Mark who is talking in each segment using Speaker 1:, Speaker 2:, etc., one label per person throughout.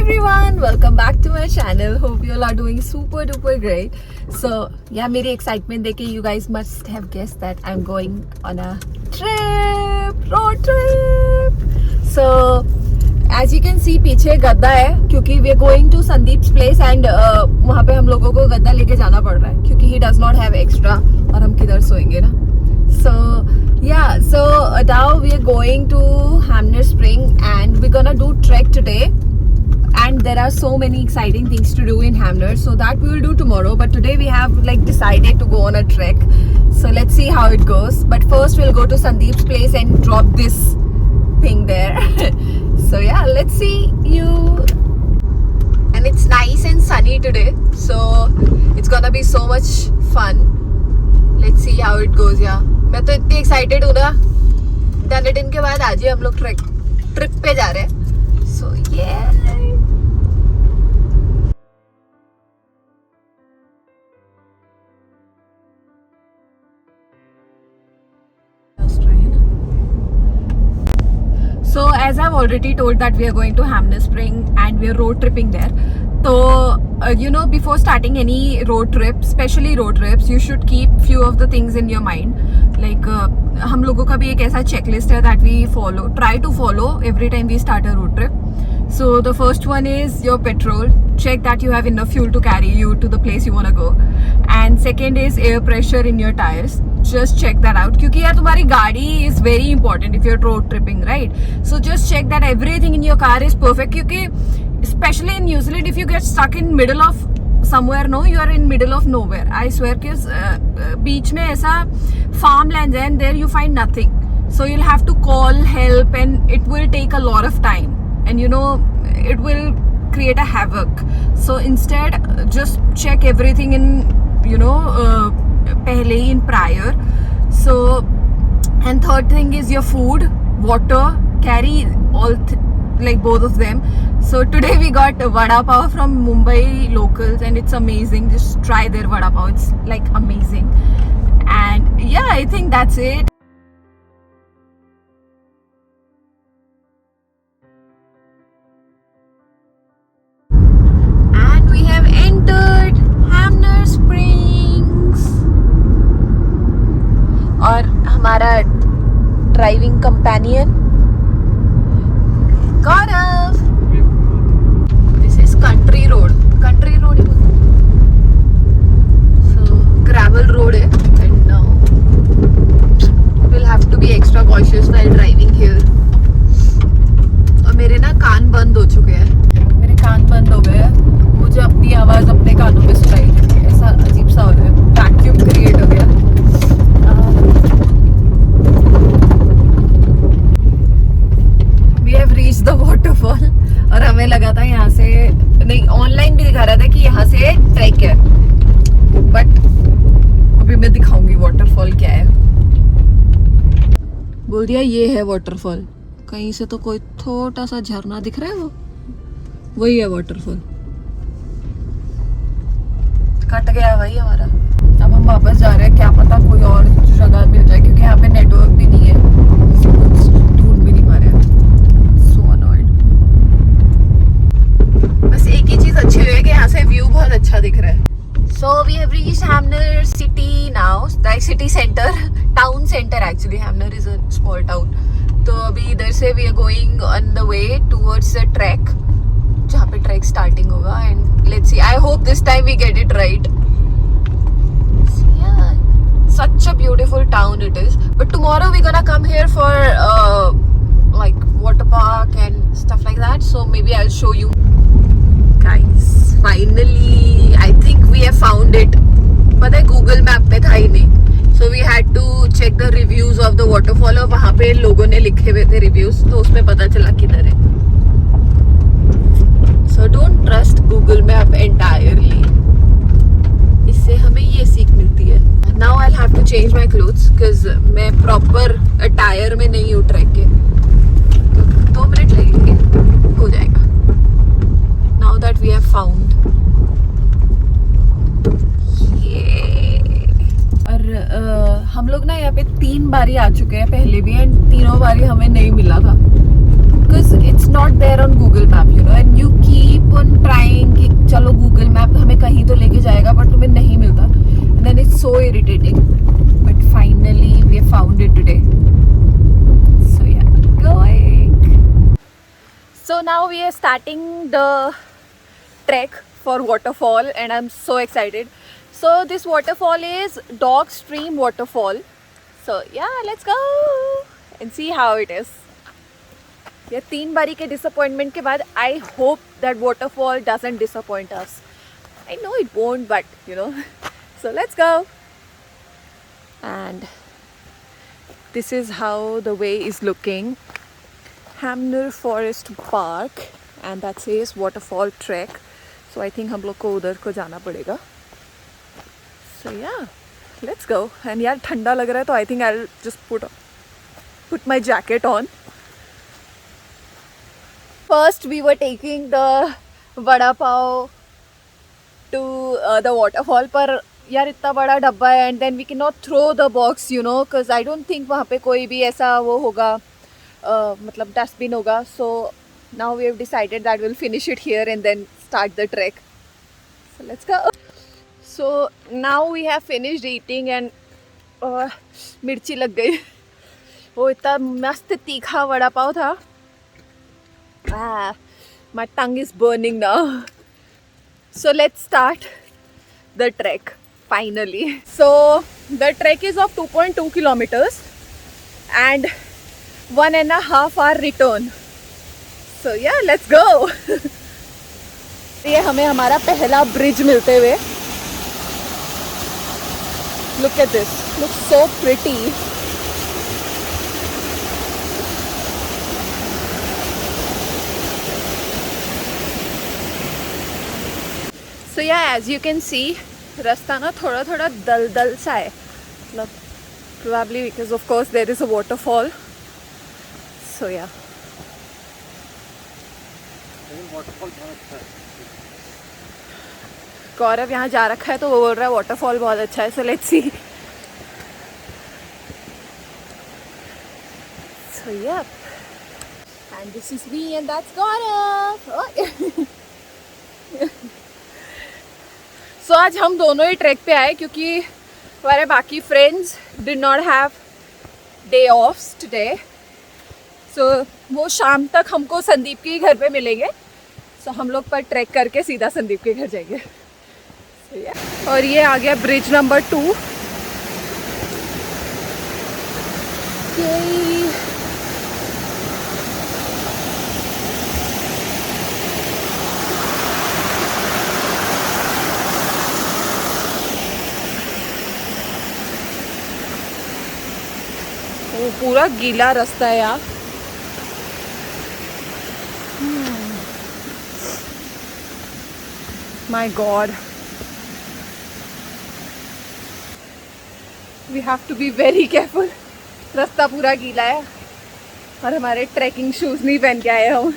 Speaker 1: everyone, welcome back to my channel. Hope you all are doing super duper great. So yeah, मेरी excitement देखे you guys must have guessed that I'm going on a road trip. So as you can see पीछे गद्दा है क्योंकि we are going to Sandeep's place and वहाँ पे हम लोगों को गद्दा लेके जाना पड़ रहा है क्योंकि he does not have extra और हम किधर सोएंगे ना. So yeah, so now we are going to Hamner Spring and we're gonna do trek today. And there are so many exciting things to do in Hamner, so that we will do tomorrow. But today we have decided to go on a trek. So let's see how it goes. But first we'll go to Sandeep's place and drop this thing there. So yeah, let's see you. And it's nice and sunny today, so it's gonna be so much fun. Let's see how it goes. Yeah, मैं तो इतनी excited हूँ ना. 10 दिन के बाद आज ही हम लोग ट्रिप पे जा रहे हैं. So yeah. So as I've already told that we are going to Hamner Spring and we are road tripping there. So before starting any road trip, especially road trips, you should keep few of the things in your mind. Like हम लोगों का भी एक ऐसा checklist है that we try to follow every time we start a road trip. So the first one is your petrol. Check that you have enough fuel to carry you to the place you want to go. And second is air pressure in your tires. Just check that out. क्योंकि यार तुम्हारी गाड़ी is very important if you're road tripping, right? So just check that everything in your car is perfect. क्योंकि especially in New Zealand, if you get stuck in middle of somewhere, no, you are in middle of nowhere. I swear, because beach में ऐसा farmlands है and there you find nothing. So you'll have to call help and it will take a lot of time. And it will create a havoc. So instead just check everything in pehle in prior. So and third thing is your food, water, carry all both of them. So today we got vada pav from Mumbai locals and it's amazing. Just try their vada pav, it's amazing. And yeah, I think that's it. और हमारा driving companion Gaurav. This is country road so gravel road है and will have to be extra cautious while driving here. और मेरे ना कान बंद हो चुके हैं, मेरे कान बंद हो गए हैं. मुझे अपनी आवाज अपने कानों में सुनाई देती है, ऐसा अजीब सा हो रहा है, वैक्यूम क्रिएट हो गया. द वाटरफॉल और हमें लगा था यहाँ से नहीं, ऑनलाइन भी दिखा रहा था कि यहाँ से ट्रैक है, बट अभी मैं दिखाऊंगी वाटरफॉल क्या है. बोल दिया ये है वाटरफॉल. कहीं से तो कोई छोटा सा झरना दिख रहा है, वही है वाटरफॉल. कट गया भाई हमारा. अब हम वापस जा रहे हैं, क्या पता कोई और जगह मिल जाए क्योंकि यहाँ पे नेटवर्क भी नहीं है, ढूंढ भी नहीं पा रहे. एक ही चीज अच्छी हुई है कि यहाँ से व्यू बहुत अच्छा दिख रहा है. So we have reached Hamner city now, like city center, town center actually. Hamner is a small town. तो अभी इधर से we are going on the way towards the trek, जहाँ पे trek starting होगा. And let's see. I hope this time we get it right. So, yeah, such a beautiful town it is. But tomorrow we're gonna come here for water park and stuff like that. So maybe I'll show you. Guys, finally I think we have found it. पता है Google map में था ही नहीं, so we had to check the reviews of the waterfall. और वहाँ पे लोगों ने लिखे हुए थे reviews, तो उसमें पता चला किधर है. So don't trust Google Map entirely. इससे हमें ये सीख मिलती है. Now I'll have to change my clothes because मैं proper attire में नहीं हूँ ट्रैक के. 2 मिनट लगेंगे, हो जाएगा. Now that we have found. और हम लोग ना यहाँ पे 3 बारी आ चुके हैं पहले भी, एंड तीनों बारी हमें नहीं मिला था because it's not there on Google Map, and you keep so irritating, but finally we have found it today. So yeah, going. So now we are starting the trek for waterfall and I'm so excited. So this waterfall is Dog Stream Waterfall. So yeah, let's go and see how it is. या 3 बारी के disappointment के बाद I hope that waterfall doesn't disappoint us. I know it won't, but you know. So let's go. And this is how the way is looking. Hamner Forest Park and that says waterfall trek. So I think हम लोग को उधर को जाना पड़ेगा. So yeah, let's go. And यार ठंडा लग रहा है तो I think I'll just put my jacket on. First we were taking the vada pav to the waterfall, पर यार इतना बड़ा डब्बा है and then we cannot throw the box, you know, because I don't think वहाँ पे कोई भी ऐसा वो होगा, मतलब डस्टबिन होगा. So now we have decided that we'll finish it here and then start the trek. So let's go. So now we have finished eating and मिर्ची लग गई. वो इतना मस्त तीखा वड़ा पाव था. My tongue is burning now. So let's start the trek finally. So the trek is of 2.2 kilometers and 1.5 hour return. So yeah, let's go. ये हमें हमारा पहला ब्रिज मिलते हुए. Look at this. Looks so pretty. So yeah, as you can see, रास्ता ना थोड़ा थोड़ा दलदल सा है. मतलब probably because of course there is a waterfall. So yeah. गौरव यहाँ जा रखा है तो वो बोल रहा है waterfall बहुत अच्छा है. So let's see. So yeah. And this is me and that's Gaurav. Oh. So आज हम दोनों ही ट्रैक पे आए क्योंकि हमारे बाकी friends did not have day offs today. So वो शाम तक हमको संदीप के घर पे मिलेंगे. सो हम लोग पर ट्रैक करके सीधा संदीप के घर जाएंगे. So yeah. और ये आ गया ब्रिज नंबर 2. वो पूरा गीला रास्ता है यार. My God. We have to be very careful. रास्ता पूरा गीला है और हमारे ट्रैकिंग शूज नहीं पहन के आए हम.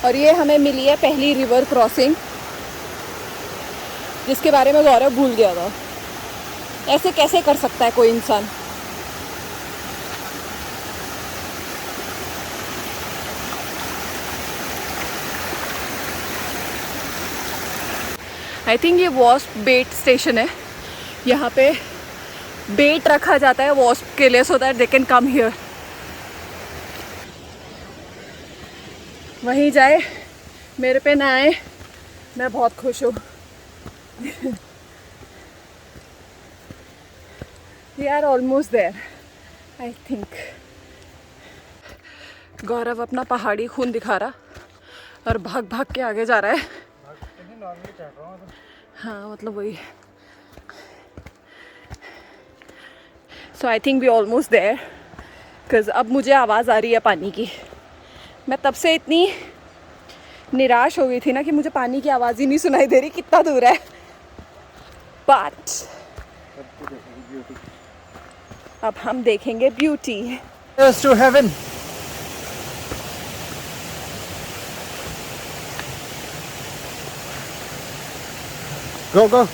Speaker 1: और ये हमें मिली है पहली रिवर क्रॉसिंग जिसके बारे में गौरव भूल गया था. ऐसे कैसे कर सकता है कोई इंसान. आई थिंक ये वॉस्प बेट स्टेशन है. यहाँ पे बेट रखा जाता है वॉस्प के लिए so that they can come here. वहीं जाए मेरे पे ना आए, मैं बहुत खुश हूँ. We are almost there, I think. गौरव अपना पहाड़ी खून दिखा रहा और भाग भाग के आगे जा रहा है. हाँ मतलब वही. So I think we almost there. Because अब मुझे आवाज़ आ रही है पानी की. मैं तब से इतनी निराश हो गई थी ना कि मुझे पानी की आवाज़ ही नहीं सुनाई दे रही कितना दूर है. But अब हम देखेंगे beauty.
Speaker 2: To heaven. Go, go.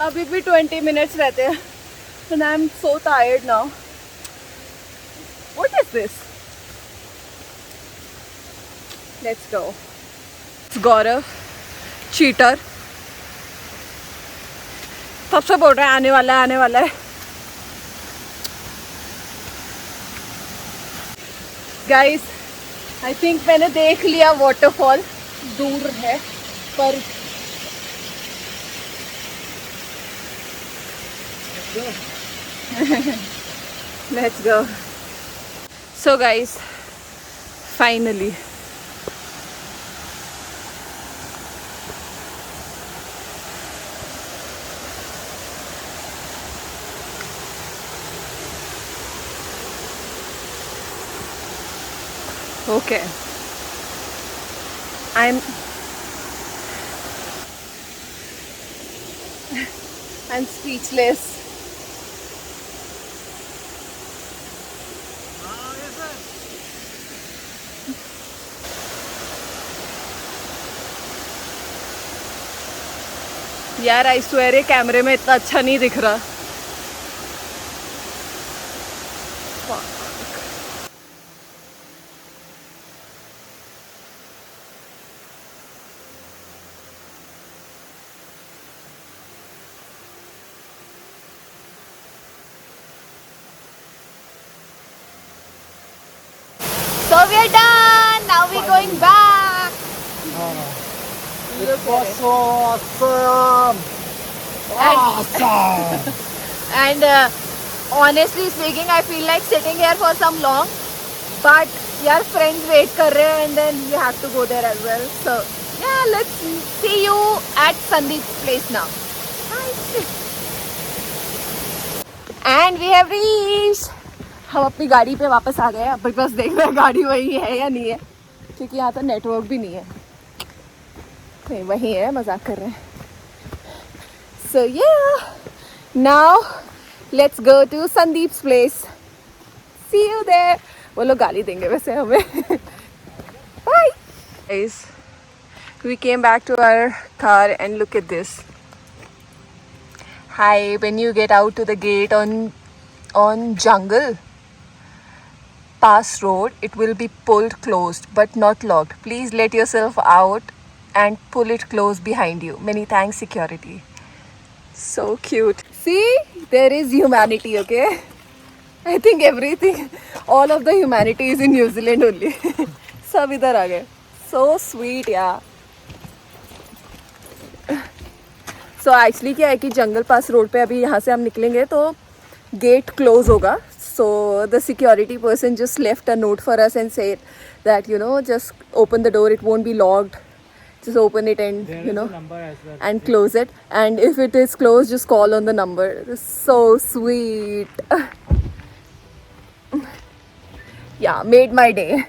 Speaker 1: अभी भी 20 minutes रहते हैं and I'm so tired now. What is this? Let's go. It's Gaurav, cheater. तब से बोल रहे हैं आने वाला है, आने वाला है. Guys, I think मैंने देख लिया waterfall. दूर है पर let's go. So guys, finally okay, I'm speechless. यार आई स्वेयर कैमरे में इतना अच्छा नहीं दिख रहा. So we are done. Now we're going back.
Speaker 2: It was so awesome. Awesome.
Speaker 1: And honestly speaking, I feel like sitting here for some long. But your friends wait कर रहे हैं and then we have to go there as well. So yeah, let's see you at Sandeep's place now. And we have reached. हम अपनी गाड़ी पे वापस आ गए. अब बस देख रहे हैं गाड़ी वही है या नहीं है, क्योंकि यहाँ तो नेटवर्क भी नहीं है. नहीं वही है, मजाक कर रहे हैं. So yeah, now let's go to Sandeep's place. See you there. वो लोग गाली देंगे वैसे हमें. Bye. Guys, we came back to our car and look at this. Hi, when you get out to the gate on Jungle Pass Road, it will be pulled closed but not locked. Please let yourself out and pull it close behind you. Many thanks, security. So cute. See, there is humanity, okay? I think everything, all of the humanity is in New Zealand only. सब इधर आ गए. So sweet, yeah. So actually क्या है कि जंगल पास road पे अभी यहाँ से हम निकलेंगे तो गेट क्लोज होगा. So the security person just left a note for us and said that, you know, just open the door, it won't be locked. Just open it and
Speaker 2: There
Speaker 1: you
Speaker 2: is
Speaker 1: know
Speaker 2: a number as well.
Speaker 1: and close it. And if it is closed, just call on the number. It's so sweet. Yeah, made my day.